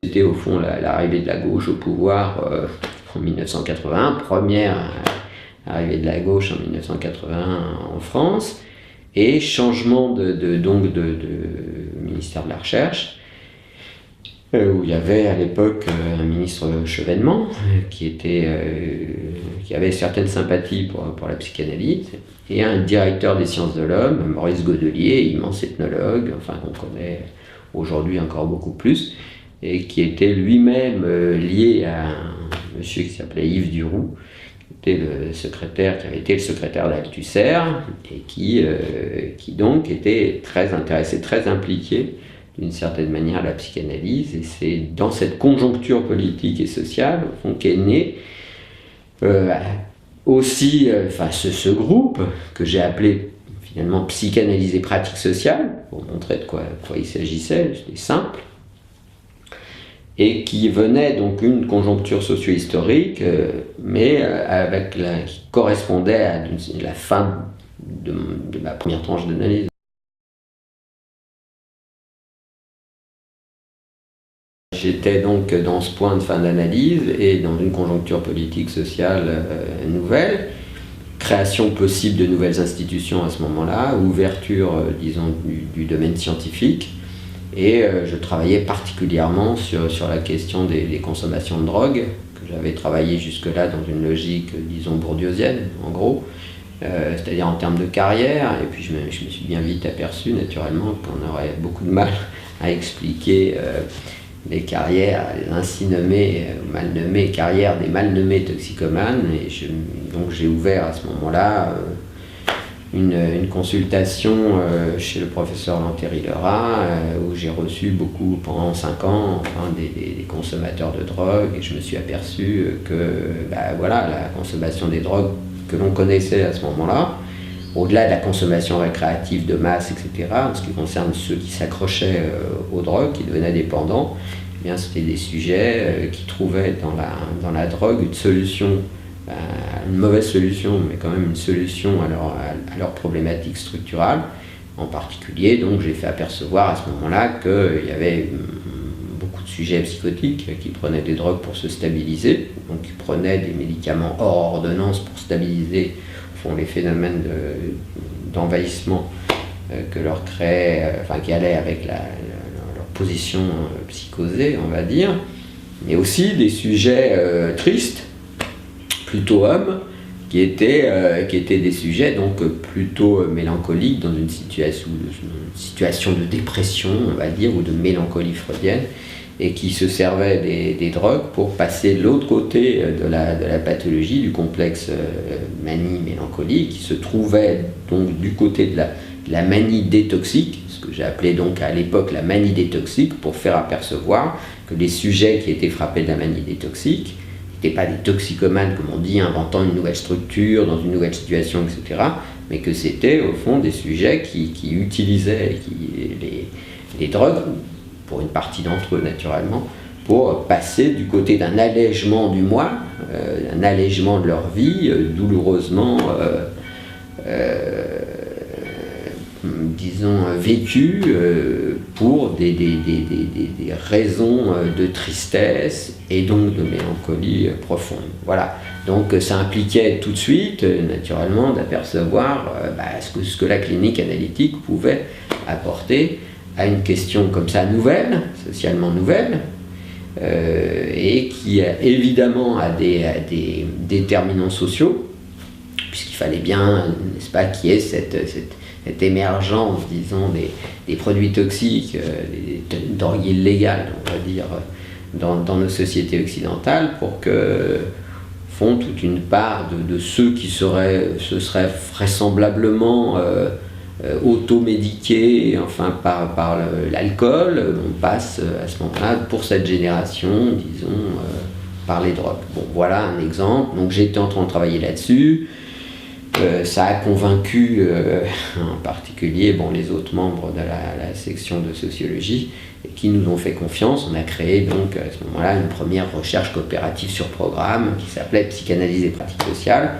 C'était au fond l'arrivée de la gauche au pouvoir en 1981, première arrivée de la gauche en 1981 en France, et changement donc de ministère de la Recherche, où il y avait à l'époque un ministre Chevènement qui avait certaines sympathies pour la psychanalyse, et un directeur des sciences de l'homme, Maurice Godelier, immense ethnologue, enfin qu'on connaît aujourd'hui encore beaucoup plus, et qui était lui-même lié à un monsieur qui s'appelait Yves Duroux, qui avait été le secrétaire d'Althusser, et qui donc était très intéressé, très impliqué d'une certaine manière à la psychanalyse. Et c'est dans cette conjoncture politique et sociale au fond qu'est né aussi ce groupe que j'ai appelé finalement Psychanalyse et pratique sociale, pour montrer de quoi il s'agissait, c'était simple, et qui venait donc d'une conjoncture socio-historique, mais qui correspondait à la fin de ma première tranche d'analyse. J'étais donc dans ce point de fin d'analyse et dans une conjoncture politique sociale nouvelle, création possible de nouvelles institutions à ce moment-là, ouverture, disons, du domaine scientifique. Et je travaillais particulièrement sur la question des consommations de drogue, que j'avais travaillé jusque-là dans une logique, disons, bourdieusienne, en gros, c'est-à-dire en termes de carrière. Et puis je me suis bien vite aperçu, naturellement, qu'on aurait beaucoup de mal à expliquer les carrières, les ainsi nommées, mal nommées carrières des mal nommés toxicomanes. Et donc j'ai ouvert à ce moment-là une consultation chez le professeur Lanthéry-Lerat, où j'ai reçu beaucoup, pendant 5 ans, des consommateurs de drogue, et je me suis aperçu que la consommation des drogues que l'on connaissait à ce moment-là, au-delà de la consommation récréative de masse, etc., en ce qui concerne ceux qui s'accrochaient aux drogues, qui devenaient dépendants, eh bien, c'était des sujets qui trouvaient dans la drogue une solution, une mauvaise solution, mais quand même une solution à leur problématique structurale. En particulier, donc, j'ai fait apercevoir à ce moment-là qu'il y avait beaucoup de sujets psychotiques qui prenaient des drogues pour se stabiliser, donc qui prenaient des médicaments hors ordonnance pour stabiliser les phénomènes d'envahissement que leur créait, qui allaient avec leur position psychosée, on va dire, mais aussi des sujets tristes, plutôt hommes, qui étaient des sujets donc plutôt mélancoliques dans une situation de dépression, on va dire, ou de mélancolie freudienne, et qui se servaient des drogues pour passer de l'autre côté de la pathologie, du complexe manie-mélancolie, qui se trouvait donc du côté de la manie détoxique, ce que j'ai appelé donc à l'époque la manie détoxique, pour faire apercevoir que les sujets qui étaient frappés de la manie détoxique n'étaient pas des toxicomanes, comme on dit, inventant une nouvelle structure, dans une nouvelle situation, etc., mais que c'était au fond des sujets qui utilisaient les drogues, pour une partie d'entre eux naturellement, pour passer du côté d'un allègement du moi, un allègement de leur vie, douloureusement, disons, vécue, pour des raisons de tristesse et donc de mélancolie profonde. Voilà. Donc ça impliquait tout de suite, naturellement, d'apercevoir ce que la clinique analytique pouvait apporter à une question comme ça nouvelle, socialement nouvelle, et qui évidemment a des déterminants sociaux, puisqu'il fallait bien, n'est-ce pas, qu'il y ait cette émergence, disons, des produits toxiques, des drogues illégales, on va dire, dans nos sociétés occidentales, pour que font toute une part de ceux qui se seraient vraisemblablement automédiqués, enfin par l'alcool, on passe à ce moment-là, pour cette génération, disons, par les drogues. Bon, voilà un exemple. Donc j'étais en train de travailler là-dessus. Ça a convaincu en particulier les autres membres de la section de sociologie, qui nous ont fait confiance. On a créé donc à ce moment-là une première recherche coopérative sur programme qui s'appelait Psychanalyse et pratique sociale.